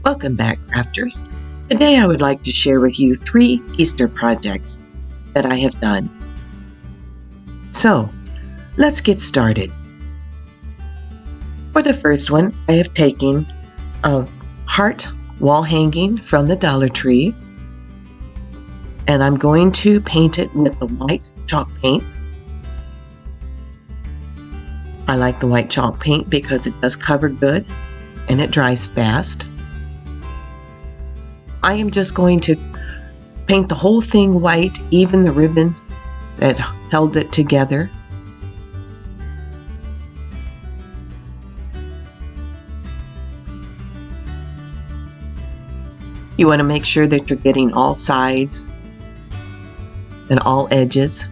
Welcome back, crafters. Today I would like to share with you 3 Easter projects that I have done. So, let's get started. For the first one, I have taken a heart wall hanging from the Dollar Tree, and I'm going to paint it with the white chalk paint. I like the white chalk paint because it does cover good and it dries fast. I am just going to paint the whole thing white, even the ribbon that held it together. You want to make sure that you're getting all sides and all edges.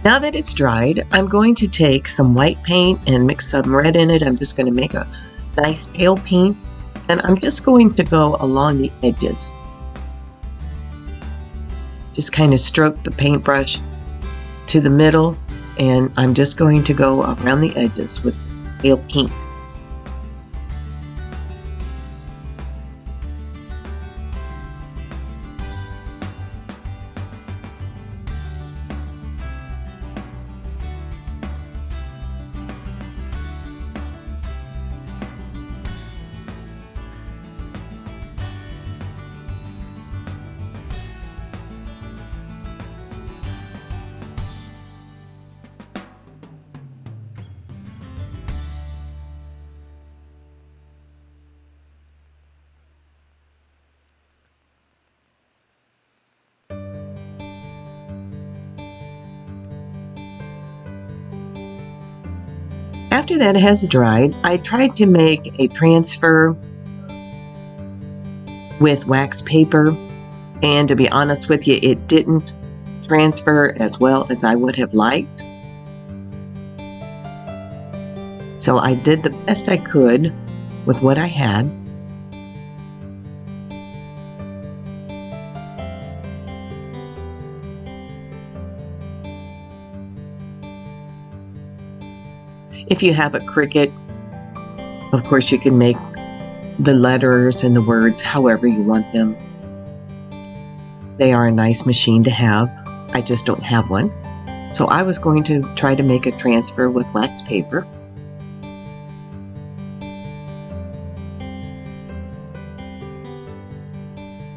Now that it's dried, I'm going to take some white paint and mix some red in it. I'm just going to make a nice pale pink, and I'm just going to go along the edges. Just kind of stroke the paintbrush to the middle, and I'm just going to go around the edges with this pale pink. After that has dried, I tried to make a transfer with wax paper, and to be honest with you, it didn't transfer as well as I would have liked. So I did the best I could with what I had. If you have a Cricut, of course you can make the letters and the words however you want them. They are a nice machine to have. I just don't have one. So I was going to try to make a transfer with wax paper.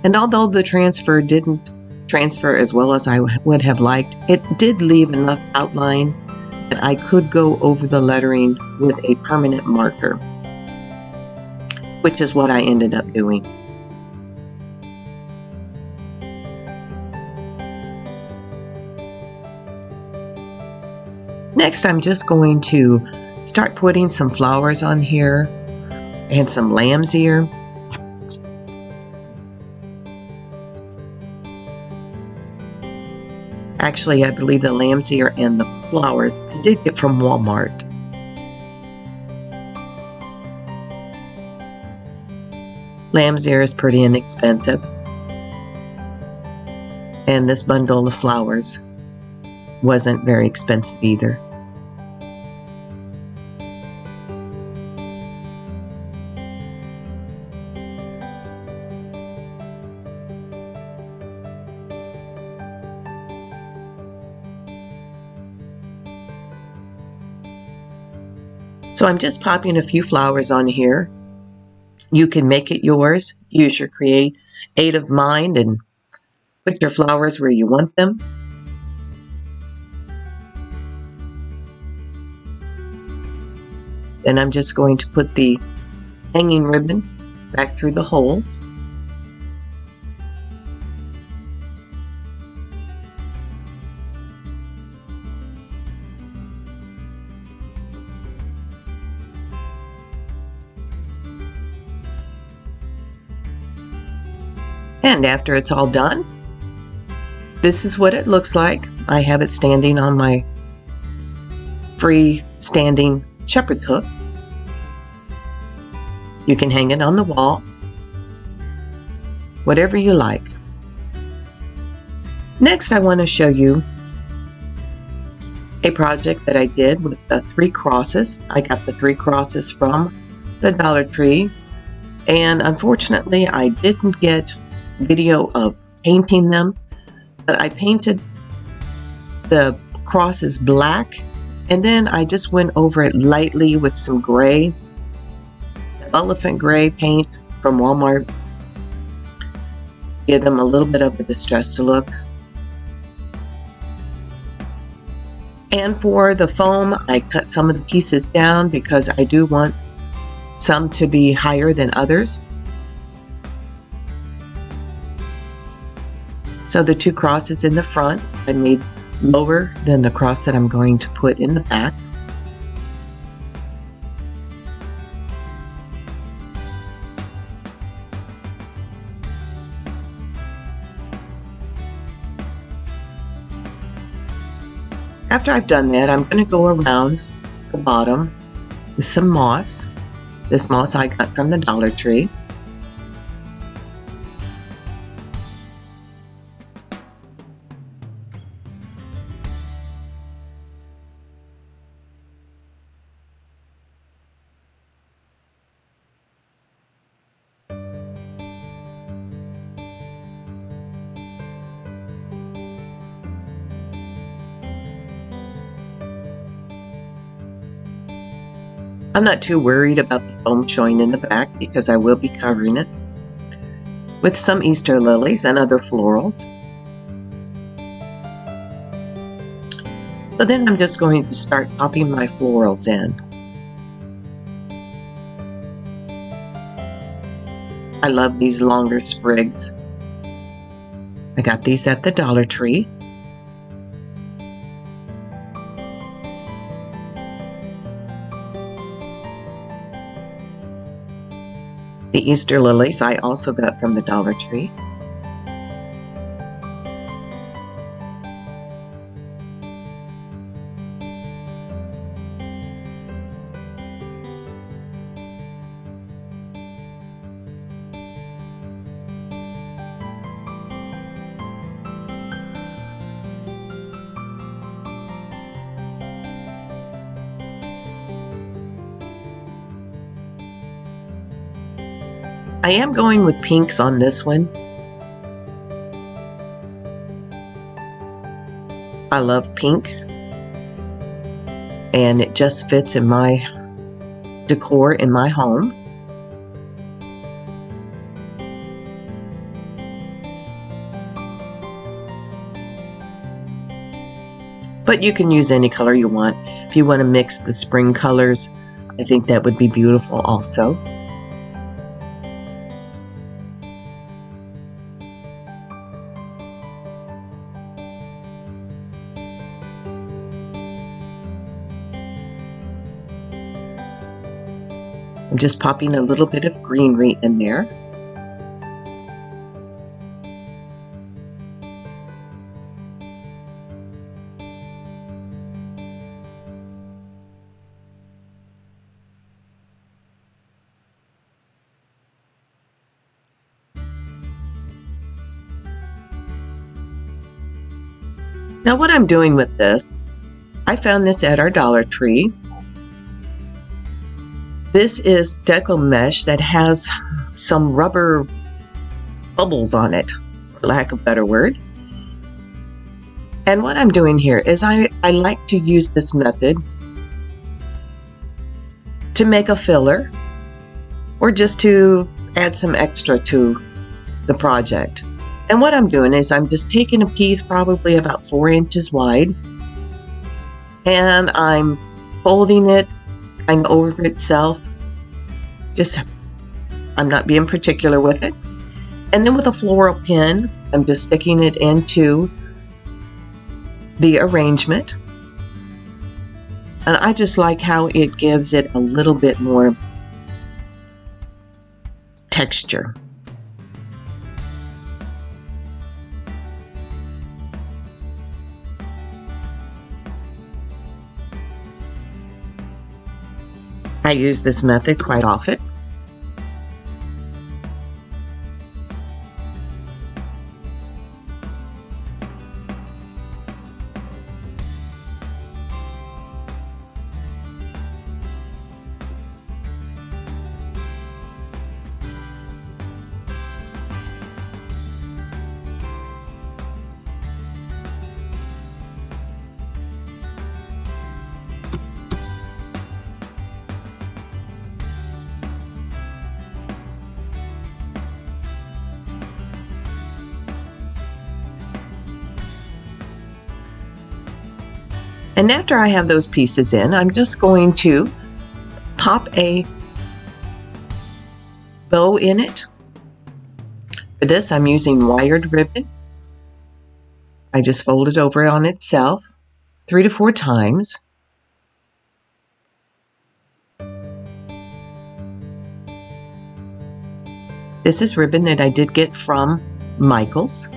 And although the transfer didn't transfer as well as I would have liked, it did leave enough outline that I could go over the lettering with a permanent marker, which is what I ended up doing. Next, I'm just going to start putting some flowers on here and some lamb's ear. Actually, I believe the lamb's ear and the flowers I did get from Walmart. Lamb's ear is pretty inexpensive. And this bundle of flowers wasn't very expensive either. So I'm just popping a few flowers on here. You can make it yours. Use your creative mind and put your flowers where you want them. Then I'm just going to put the hanging ribbon back through the hole. And after it's all done, this is what it looks like. I have it standing on my freestanding shepherd's hook. You can hang it on the wall, whatever you like. Next, I want to show you a project that I did with the 3 crosses. I got the 3 crosses from the Dollar Tree, and unfortunately I didn't get video of painting them, but I painted the crosses black, and then I just went over it lightly with some gray, elephant gray paint from Walmart. Give them a little bit of a distressed look. And for the foam, I cut some of the pieces down because I do want some to be higher than others. So the 2 crosses in the front I made lower than the cross that I'm going to put in the back. After I've done that, I'm going to go around the bottom with some moss. This moss I got from the Dollar Tree. I'm not too worried about the foam showing in the back because I will be covering it with some Easter lilies and other florals. So then I'm just going to start popping my florals in. I love these longer sprigs. I got these at the Dollar Tree. The Easter lilies I also got from the Dollar Tree. I am going with pinks on this one. I love pink, and it just fits in my decor in my home. But you can use any color you want. If you want to mix the spring colors, I think that would be beautiful also. I'm just popping a little bit of greenery in there. Now what I'm doing with this, I found this at our Dollar Tree. This is deco mesh that has some rubber bubbles on it, for lack of a better word. And what I'm doing here is I like to use this method to make a filler or just to add some extra to the project. And what I'm doing is I'm just taking a piece probably about 4 inches wide, and I'm folding it kind of over itself. I'm not being particular with it. And then with a floral pin, I'm just sticking it into the arrangement. And I just like how it gives it a little bit more texture. I use this method quite often. And after I have those pieces in, I'm just going to pop a bow in it. For this, I'm using wired ribbon. I just fold it over on itself 3 to 4 times. This is ribbon that I did get from Michaels.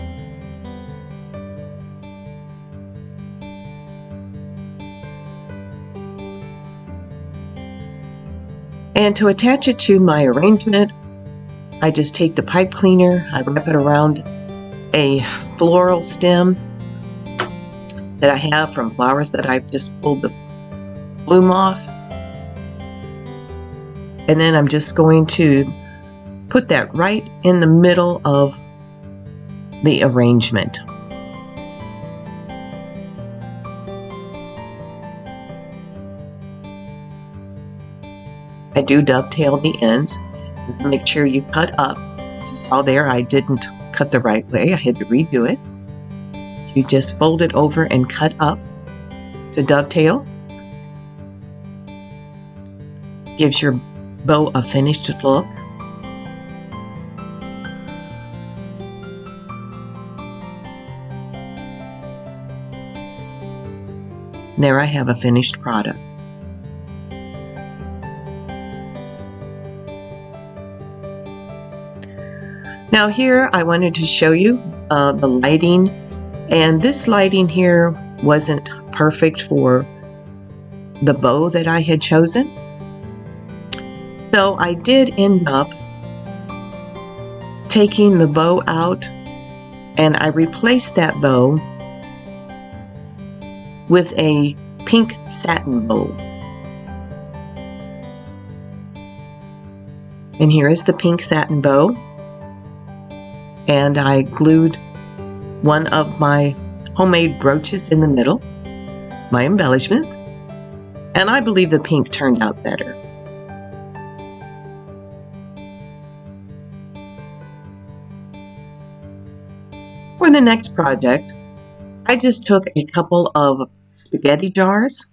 And to attach it to my arrangement, I just take the pipe cleaner, I wrap it around a floral stem that I have from flowers that I've just pulled the bloom off. And then I'm just going to put that right in the middle of the arrangement. I do dovetail the ends. Make sure you cut up. As you saw there, I didn't cut the right way. I had to redo it. You just fold it over and cut up to dovetail. Gives your bow a finished look. There I have a finished product. Now here I wanted to show you the lighting, and this lighting here wasn't perfect for the bow that I had chosen. So I did end up taking the bow out, and I replaced that bow with a pink satin bow. And here is the pink satin bow. And I glued one of my homemade brooches in the middle, my embellishment, and I believe the pink turned out better. For the next project, I just took a couple of spaghetti jars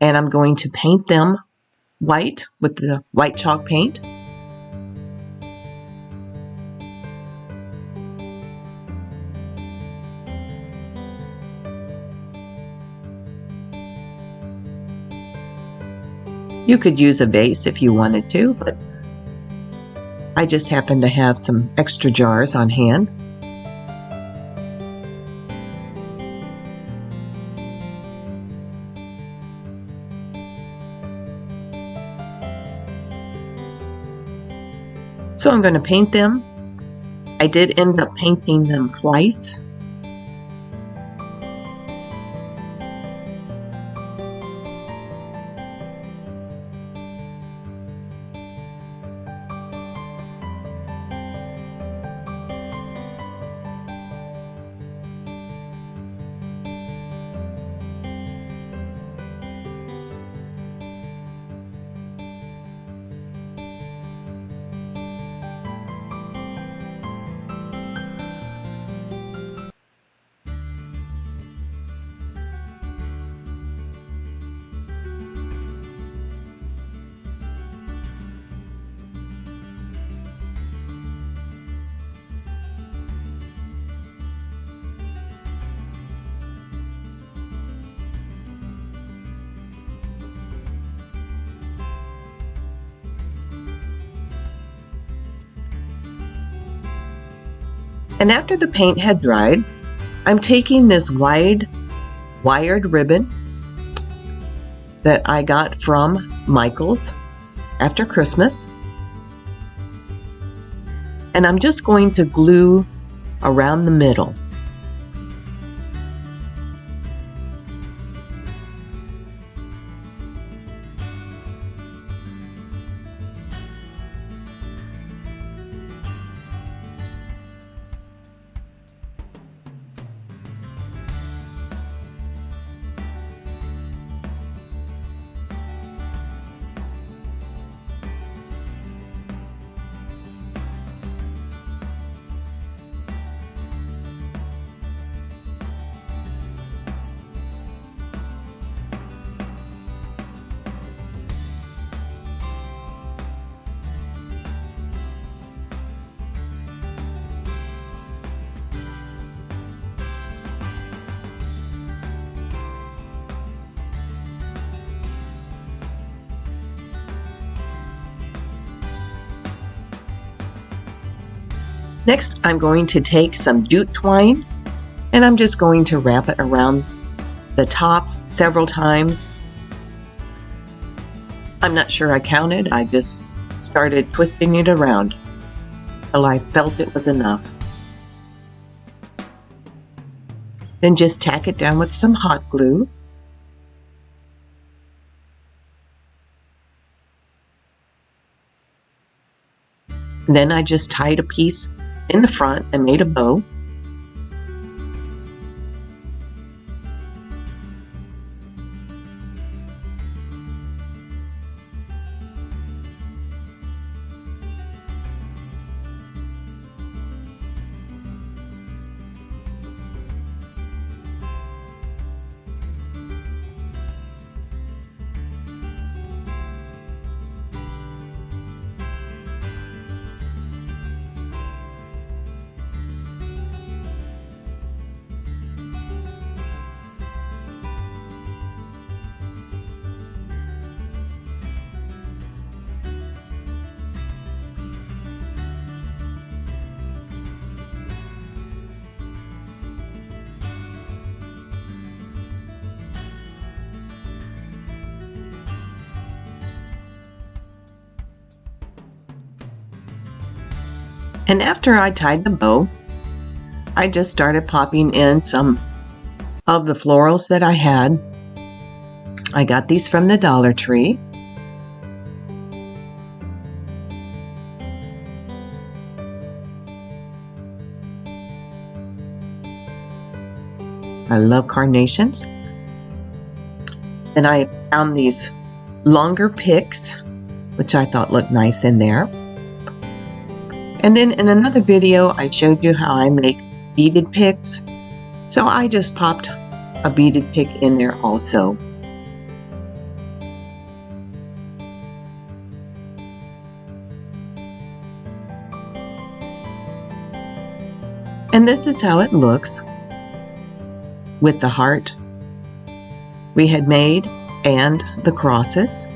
and I'm going to paint them white with the white chalk paint. You could use a vase if you wanted to, but I just happen to have some extra jars on hand. So I'm going to paint them. I did end up painting them twice. And after the paint had dried, I'm taking this wide wired ribbon that I got from Michaels, after Christmas. And I'm just going to glue around the middle. Next, I'm going to take some jute twine and I'm just going to wrap it around the top several times. I'm not sure I counted, I just started twisting it around till I felt it was enough. Then just tack it down with some hot glue. Then I just tied a piece in the front and made a bow. And after I tied the bow, I just started popping in some of the florals that I had. I got these from the Dollar Tree. I love carnations. And I found these longer picks, which I thought looked nice in there. And then in another video, I showed you how I make beaded picks. So I just popped a beaded pick in there also. And this is how it looks with the heart we had made and the crosses.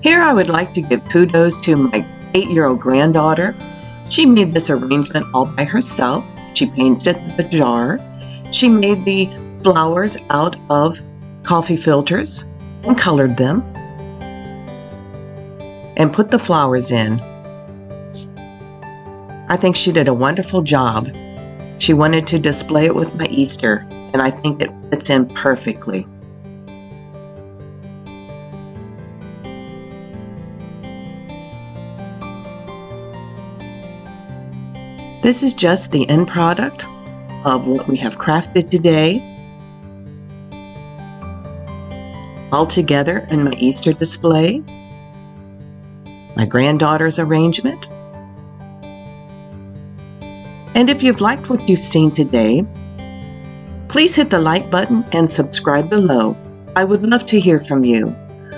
Here I would like to give kudos to my 8-year-old granddaughter. She made this arrangement all by herself. She painted the jar. She made the flowers out of coffee filters and colored them and put the flowers in. I think she did a wonderful job. She wanted to display it with my Easter, and I think it fits in perfectly. This is just the end product of what we have crafted today, all together in my Easter display, my granddaughter's arrangement. And if you've liked what you've seen today, please hit the like button and subscribe below. I would love to hear from you.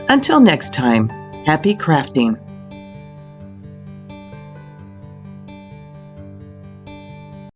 Until next time, happy crafting.